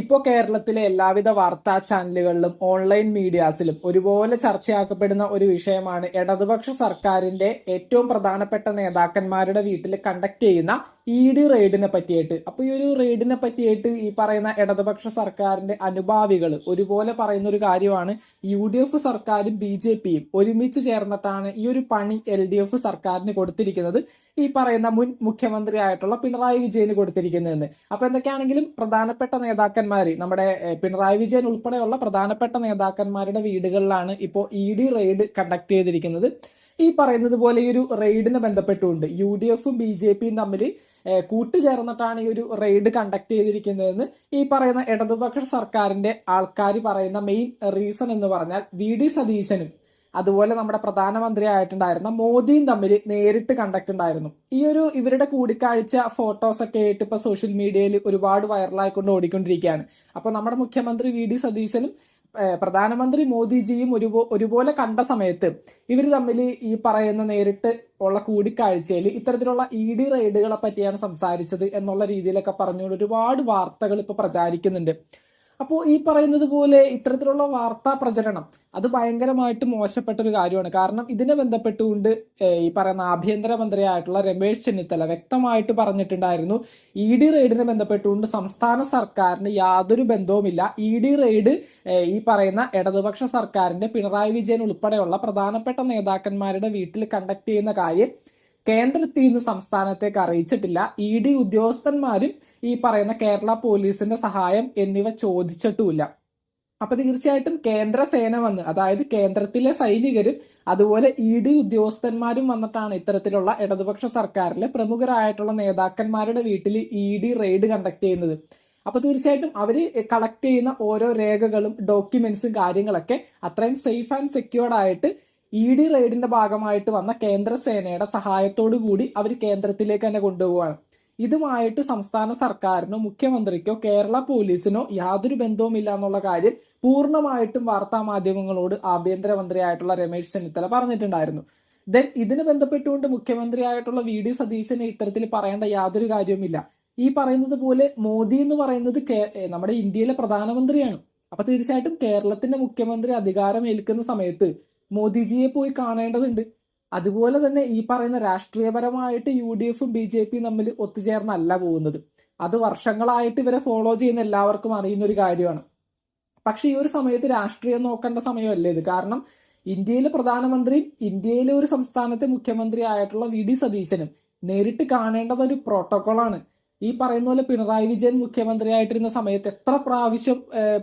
ഇപ്പോൾ കേരളത്തിലെ എല്ലാവിധ വാർത്താ ചാനലുകളിലും ഓൺലൈൻ മീഡിയാസിലും ഒരുപോലെ ചർച്ചയാക്കപ്പെടുന്ന ഒരു വിഷയമാണ് ഇടതുപക്ഷ സർക്കാരിന്റെ ഏറ്റവും പ്രധാനപ്പെട്ട നേതാക്കന്മാരുടെ വീട്ടിൽ കണ്ടക്ട് ചെയ്യുന്ന ഇ.ഡി. റെയ്ഡിനെ പറ്റിയിട്ട്. അപ്പൊ ഈ ഒരു റെയ്ഡിനെ പറ്റിയിട്ട് ഈ പറയുന്ന ഇടതുപക്ഷ സർക്കാരിന്റെ അനുഭാവികൾ ഒരുപോലെ പറയുന്ന ഒരു കാര്യമാണ്, UDF സർക്കാരും BJPയും ഒരുമിച്ച് ചേർന്നിട്ടാണ് ഈ ഒരു പണി LDF സർക്കാരിന് കൊടുത്തിരിക്കുന്നത്, ഈ പറയുന്ന മുൻ മുഖ്യമന്ത്രിയായിട്ടുള്ള പിണറായി വിജയന് കൊടുത്തിരിക്കുന്നതെന്ന്. അപ്പൊ എന്തൊക്കെയാണെങ്കിലും പ്രധാനപ്പെട്ട നേതാക്കന്മാര്, നമ്മുടെ പിണറായി വിജയൻ ഉൾപ്പെടെയുള്ള പ്രധാനപ്പെട്ട നേതാക്കന്മാരുടെ വീടുകളിലാണ് ഇപ്പോൾ ഇ.ഡി. റെയ്ഡ് കണ്ടക്ട് ചെയ്തിരിക്കുന്നത്. ഈ പറയുന്നത് പോലെ ഈ ഒരു റെയ്ഡിനെ ബന്ധപ്പെട്ടുകൊണ്ട് UDFും BJPയും തമ്മിൽ കൂട്ടുചേർന്നിട്ടാണ് ഈ ഒരു റെയ്ഡ് കണ്ടക്ട് ചെയ്തിരിക്കുന്നതെന്ന് ഈ പറയുന്ന ഇടതുപക്ഷ സർക്കാരിന്റെ ആൾക്കാർ പറയുന്ന മെയിൻ റീസൺ എന്ന് പറഞ്ഞാൽ VD സതീശനും അതുപോലെ നമ്മുടെ പ്രധാനമന്ത്രിയായിട്ടുണ്ടായിരുന്ന മോദിയും തമ്മിൽ നേരിട്ട് കണ്ടക്ട് ഉണ്ടായിരുന്നു. ഈ ഒരു ഇവരുടെ കൂടിക്കാഴ്ച ഫോട്ടോസ് ഒക്കെ ആയിട്ട് ഇപ്പൊ സോഷ്യൽ മീഡിയയിൽ ഒരുപാട് വൈറലായിക്കൊണ്ട് ഓടിക്കൊണ്ടിരിക്കുകയാണ്. അപ്പൊ നമ്മുടെ മുഖ്യമന്ത്രി VD സതീശനും പ്രധാനമന്ത്രി മോദിജിയും ഒരുപോലെ കണ്ട സമയത്ത് ഇവർ തമ്മിൽ ഈ പറയുന്ന നേരിട്ട് ഉള്ള കൂടിക്കാഴ്ചയിൽ ഇത്തരത്തിലുള്ള ഇ.ഡി. റെയ്ഡുകളെ പറ്റിയാണ് സംസാരിച്ചത് എന്നുള്ള രീതിയിലൊക്കെ പറഞ്ഞുകൊണ്ട് ഒരുപാട് വാർത്തകൾ ഇപ്പൊ പ്രചാരിക്കുന്നുണ്ട്. അപ്പോൾ ഈ പറയുന്നത് പോലെ ഇത്തരത്തിലുള്ള വാർത്താ പ്രചരണം അത് ഭയങ്കരമായിട്ട് മോശപ്പെട്ട ഒരു കാര്യമാണ്. കാരണം ഇതിനെ ബന്ധപ്പെട്ടുകൊണ്ട് ഈ പറയുന്ന ആഭ്യന്തരമന്ത്രിയായിട്ടുള്ള രമേശ് ചെന്നിത്തല വ്യക്തമായിട്ട് പറഞ്ഞിട്ടുണ്ടായിരുന്നു, ഇ.ഡി. റെയ്ഡിനെ ബന്ധപ്പെട്ടുകൊണ്ട് സംസ്ഥാന സർക്കാരിന് യാതൊരു ബന്ധവുമില്ല. ഇ.ഡി. റെയ്ഡ് ഈ പറയുന്ന ഇടതുപക്ഷ സർക്കാരിന്റെ പിണറായി വിജയൻ ഉൾപ്പെടെയുള്ള പ്രധാനപ്പെട്ട നേതാക്കന്മാരുടെ വീട്ടിൽ കണ്ടക്ട് ചെയ്യുന്ന കാര്യം കേന്ദ്രത്തിൽ നിന്ന് സംസ്ഥാനത്തേക്ക് അറിയിച്ചിട്ടില്ല. ഇ.ഡി. ഉദ്യോഗസ്ഥന്മാരും ഈ പറയുന്ന കേരള പോലീസിന്റെ സഹായം എന്നിവ ചോദിച്ചിട്ടുമില്ല. അപ്പൊ തീർച്ചയായിട്ടും കേന്ദ്ര സേന വന്ന്, അതായത് കേന്ദ്രത്തിലെ സൈനികരും അതുപോലെ ഇ.ഡി. ഉദ്യോഗസ്ഥന്മാരും വന്നിട്ടാണ് ഇത്തരത്തിലുള്ള ഇടതുപക്ഷ സർക്കാരിലെ പ്രമുഖരായിട്ടുള്ള നേതാക്കന്മാരുടെ വീട്ടിൽ ഇ.ഡി. റെയ്ഡ് കണ്ടക്ട് ചെയ്യുന്നത്. അപ്പൊ തീർച്ചയായിട്ടും അവര് കളക്ട് ചെയ്യുന്ന ഓരോ രേഖകളും ഡോക്യുമെന്റ്സും കാര്യങ്ങളൊക്കെ അത്രയും സേഫ് ആൻഡ് സെക്യൂർഡ് ആയിട്ട് ഇ.ഡി. റെയ്ഡിന്റെ ഭാഗമായിട്ട് വന്ന കേന്ദ്ര സേനയുടെ സഹായത്തോടു കൂടി അവർ കേന്ദ്രത്തിലേക്ക് തന്നെ കൊണ്ടുപോവാണ്. ഇതുമായിട്ട് സംസ്ഥാന സർക്കാരിനോ മുഖ്യമന്ത്രിക്കോ കേരള പോലീസിനോ യാതൊരു ബന്ധവുമില്ല എന്നുള്ള കാര്യം പൂർണ്ണമായിട്ടും വാർത്താ മാധ്യമങ്ങളോട് ആഭ്യന്തരമന്ത്രിയായിട്ടുള്ള രമേശ് ചെന്നിത്തല പറഞ്ഞിട്ടുണ്ടായിരുന്നു. ദെൻ ഇതിന് ബന്ധപ്പെട്ടുകൊണ്ട് മുഖ്യമന്ത്രിയായിട്ടുള്ള VD സതീശന് ഇത്തരത്തിൽ പറയേണ്ട യാതൊരു കാര്യവുമില്ല. ഈ പറയുന്നത് പോലെ മോദി എന്ന് പറയുന്നത് നമ്മുടെ ഇന്ത്യയിലെ പ്രധാനമന്ത്രിയാണ്. അപ്പൊ തീർച്ചയായിട്ടും കേരളത്തിന്റെ മുഖ്യമന്ത്രി അധികാരം ഏൽക്കുന്ന സമയത്ത് മോദിജിയെ പോയി കാണേണ്ടതുണ്ട്. അതുപോലെ തന്നെ ഈ പറയുന്ന രാഷ്ട്രീയപരമായിട്ട് UDFും BJPയും തമ്മിൽ ഒത്തുചേർന്നല്ല പോകുന്നത്. അത് വർഷങ്ങളായിട്ട് ഇവരെ ഫോളോ ചെയ്യുന്ന എല്ലാവർക്കും അറിയുന്ന ഒരു കാര്യമാണ്. പക്ഷെ ഈ ഒരു സമയത്ത് രാഷ്ട്രീയം നോക്കേണ്ട സമയമല്ലേ ഇത്. കാരണം ഇന്ത്യയിലെ പ്രധാനമന്ത്രിയും ഇന്ത്യയിലെ ഒരു സംസ്ഥാനത്തെ മുഖ്യമന്ത്രി ആയിട്ടുള്ള VD സതീശനും നേരിട്ട് കാണേണ്ടത് ഒരു പ്രോട്ടോകോളാണ്. ഈ പറയുന്ന പോലെ പിണറായി വിജയൻ മുഖ്യമന്ത്രി ആയിട്ടിരുന്ന സമയത്ത് എത്ര പ്രാവശ്യം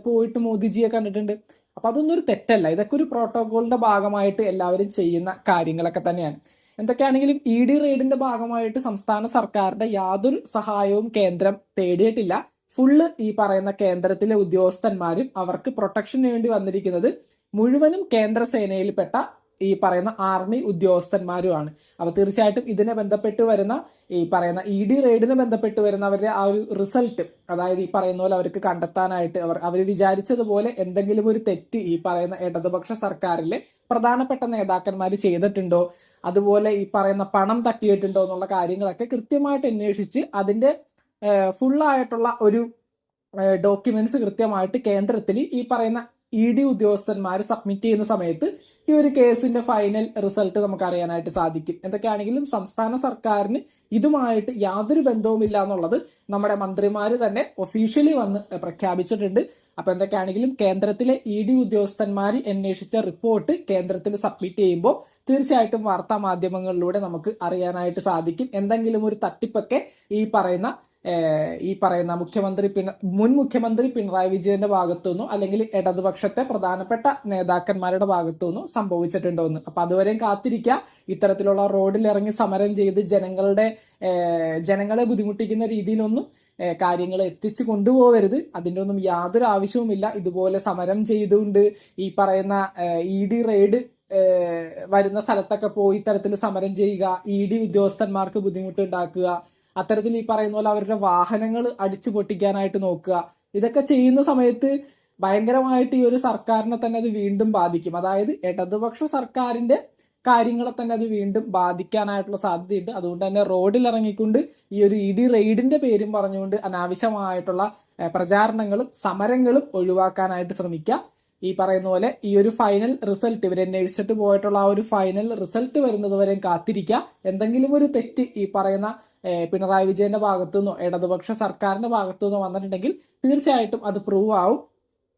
പോയിട്ട് മോദിജിയെ കണ്ടിട്ടുണ്ട്. അപ്പൊ അതൊന്നും ഒരു തെറ്റല്ല. ഇതൊക്കെ ഒരു പ്രോട്ടോകോളിന്റെ ഭാഗമായിട്ട് എല്ലാവരും ചെയ്യുന്ന കാര്യങ്ങളൊക്കെ തന്നെയാണ്. എന്തൊക്കെയാണെങ്കിലും ഇ.ഡി. റെയ്ഡിന്റെ ഭാഗമായിട്ട് സംസ്ഥാന സർക്കാരിന്റെ യാതൊരു സഹായവും കേന്ദ്രം തേടിയിട്ടില്ല. ഫുള്ള് ഈ പറയുന്ന കേന്ദ്രത്തിലെ ഉദ്യോഗസ്ഥന്മാരും അവർക്ക് പ്രൊട്ടക്ഷന് വേണ്ടി വന്നിരിക്കുന്നത് മുഴുവനും കേന്ദ്ര സേനയിൽപ്പെട്ട ഈ പറയുന്ന ആർമി ഉദ്യോഗസ്ഥന്മാരുമാണ്. അപ്പൊ തീർച്ചയായിട്ടും ഇതിനെ ബന്ധപ്പെട്ട് വരുന്ന ഈ പറയുന്ന ഇ.ഡി. റെയ്ഡിനെ ബന്ധപ്പെട്ട് വരുന്ന അവരുടെ ആ ഒരു റിസൾട്ട്, അതായത് ഈ പറയുന്ന പോലെ അവർക്ക് കണ്ടെത്താനായിട്ട് അവർ വിചാരിച്ചതുപോലെ എന്തെങ്കിലും ഒരു തെറ്റ് ഈ പറയുന്ന ഇടതുപക്ഷ സർക്കാരിലെ പ്രധാനപ്പെട്ട നേതാക്കന്മാർ ചെയ്തിട്ടുണ്ടോ, അതുപോലെ ഈ പറയുന്ന പണം തട്ടിയിട്ടുണ്ടോ എന്നുള്ള കാര്യങ്ങളൊക്കെ കൃത്യമായിട്ട് അന്വേഷിച്ച് അതിന്റെ ഫുള്ളായിട്ടുള്ള ഒരു ഡോക്യുമെന്റ്സ് കൃത്യമായിട്ട് കേന്ദ്രത്തിൽ ഈ പറയുന്ന ഇ.ഡി. ഉദ്യോഗസ്ഥന്മാർ സബ്മിറ്റ് ചെയ്യുന്ന സമയത്ത് ഈ ഒരു കേസിന്റെ ഫൈനൽ റിസൾട്ട് നമുക്ക് അറിയാനായിട്ട് സാധിക്കും. എന്തൊക്കെയാണെങ്കിലും സംസ്ഥാന സർക്കാരിന് ഇതുമായിട്ട് യാതൊരു ബന്ധവുമില്ല എന്നുള്ളത് നമ്മുടെ മന്ത്രിമാര് തന്നെ ഒഫീഷ്യലി വന്ന് പ്രഖ്യാപിച്ചിട്ടുണ്ട്. അപ്പൊ എന്തൊക്കെയാണെങ്കിലും കേന്ദ്രത്തിലെ ഇ.ഡി. ഉദ്യോഗസ്ഥന്മാർ അന്വേഷിച്ച റിപ്പോർട്ട് കേന്ദ്രത്തിൽ സബ്മിറ്റ് ചെയ്യുമ്പോൾ തീർച്ചയായിട്ടും വാർത്താ മാധ്യമങ്ങളിലൂടെ നമുക്ക് അറിയാനായിട്ട് സാധിക്കും. എന്തെങ്കിലും ഒരു തട്ടിപ്പൊക്കെ ഈ പറയുന്ന മുൻ മുഖ്യമന്ത്രി പിണറായി വിജയന്റെ ഭാഗത്തുനിന്നോ അല്ലെങ്കിൽ ഇടതുപക്ഷത്തെ പ്രധാനപ്പെട്ട നേതാക്കന്മാരുടെ ഭാഗത്തുനിന്നോ സംഭവിച്ചിട്ടുണ്ടോ എന്ന്. അപ്പൊ അതുവരെയും കാത്തിരിക്കുക. ഇത്തരത്തിലുള്ള റോഡിൽ ഇറങ്ങി സമരം ചെയ്ത് ജനങ്ങളെ ബുദ്ധിമുട്ടിക്കുന്ന രീതിയിലൊന്നും കാര്യങ്ങൾ എത്തിച്ചു കൊണ്ടുപോകരുത്. അതിൻ്റെ ഒന്നും യാതൊരു ആവശ്യവുമില്ല. ഇതുപോലെ സമരം ചെയ്തുകൊണ്ട് ഈ പറയുന്ന ഇ.ഡി. റെയ്ഡ് വരുന്ന സ്ഥലത്തൊക്കെ പോയി ഇത്തരത്തിൽ സമരം ചെയ്യുക, ഇ.ഡി. ഉദ്യോഗസ്ഥന്മാർക്ക് ബുദ്ധിമുട്ടുണ്ടാക്കുക, അത്തരത്തിൽ ഈ പറയുന്ന പോലെ അവരുടെ വാഹനങ്ങൾ അടിച്ചു പൊട്ടിക്കാനായിട്ട് നോക്കുക, ഇതൊക്കെ ചെയ്യുന്ന സമയത്ത് ഭയങ്കരമായിട്ട് ഈ ഒരു സർക്കാരിനെ തന്നെ അത് വീണ്ടും ബാധിക്കും. അതായത് ഇടതുപക്ഷ സർക്കാരിന്റെ കാര്യങ്ങളെ തന്നെ അത് വീണ്ടും ബാധിക്കാനായിട്ടുള്ള സാധ്യതയുണ്ട്. അതുകൊണ്ട് തന്നെ റോഡിൽ ഇറങ്ങിക്കൊണ്ട് ഈ ഒരു ഇഡി റെയ്ഡിന്റെ പേരും പറഞ്ഞുകൊണ്ട് അനാവശ്യമായിട്ടുള്ള പ്രചാരണങ്ങളും സമരങ്ങളും ഒഴിവാക്കാനായിട്ട് ശ്രമിക്കുക. ഈ പറയുന്ന പോലെ ഈ ഒരു ഫൈനൽ റിസൾട്ട് ഇവരന്വേഷിച്ചിട്ട് പോയിട്ടുള്ള ആ ഒരു ഫൈനൽ റിസൾട്ട് വരുന്നത് വരെയും കാത്തിരിക്കുക. എന്തെങ്കിലും ഒരു തെറ്റ് ഈ പറയുന്ന പിണറായി വിജയന്റെ ഭാഗത്തുനിന്നോ ഇടതുപക്ഷ സർക്കാരിന്റെ ഭാഗത്തുനിന്നോ വന്നിട്ടുണ്ടെങ്കിൽ തീർച്ചയായിട്ടും അത് പ്രൂവ് ആവും.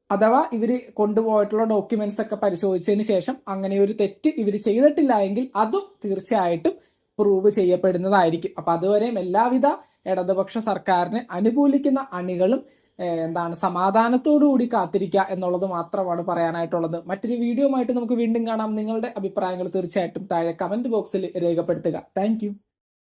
അഥവാ ഇവർ കൊണ്ടുപോയിട്ടുള്ള ഡോക്യുമെന്റ്സ് ഒക്കെ പരിശോധിച്ചതിന് ശേഷം അങ്ങനെ ഒരു തെറ്റ് ഇവർ ചെയ്തിട്ടില്ല എങ്കിൽ അതും തീർച്ചയായിട്ടും പ്രൂവ് ചെയ്യപ്പെടുന്നതായിരിക്കും. അപ്പൊ അതുവരെയും എല്ലാവിധ ഇടതുപക്ഷ സർക്കാരിനെ അനുകൂലിക്കുന്ന അണികളും സമാധാനത്തോടുകൂടി കാത്തിരിക്കുക എന്നുള്ളത് മാത്രമാണ് പറയാനായിട്ടുള്ളത്. മറ്റൊരു വീഡിയോ ആയിട്ട് നമുക്ക് വീണ്ടും കാണാം. നിങ്ങളുടെ അഭിപ്രായങ്ങൾ തീർച്ചയായിട്ടും താഴെ കമന്റ് ബോക്സിൽ രേഖപ്പെടുത്തുക. താങ്ക്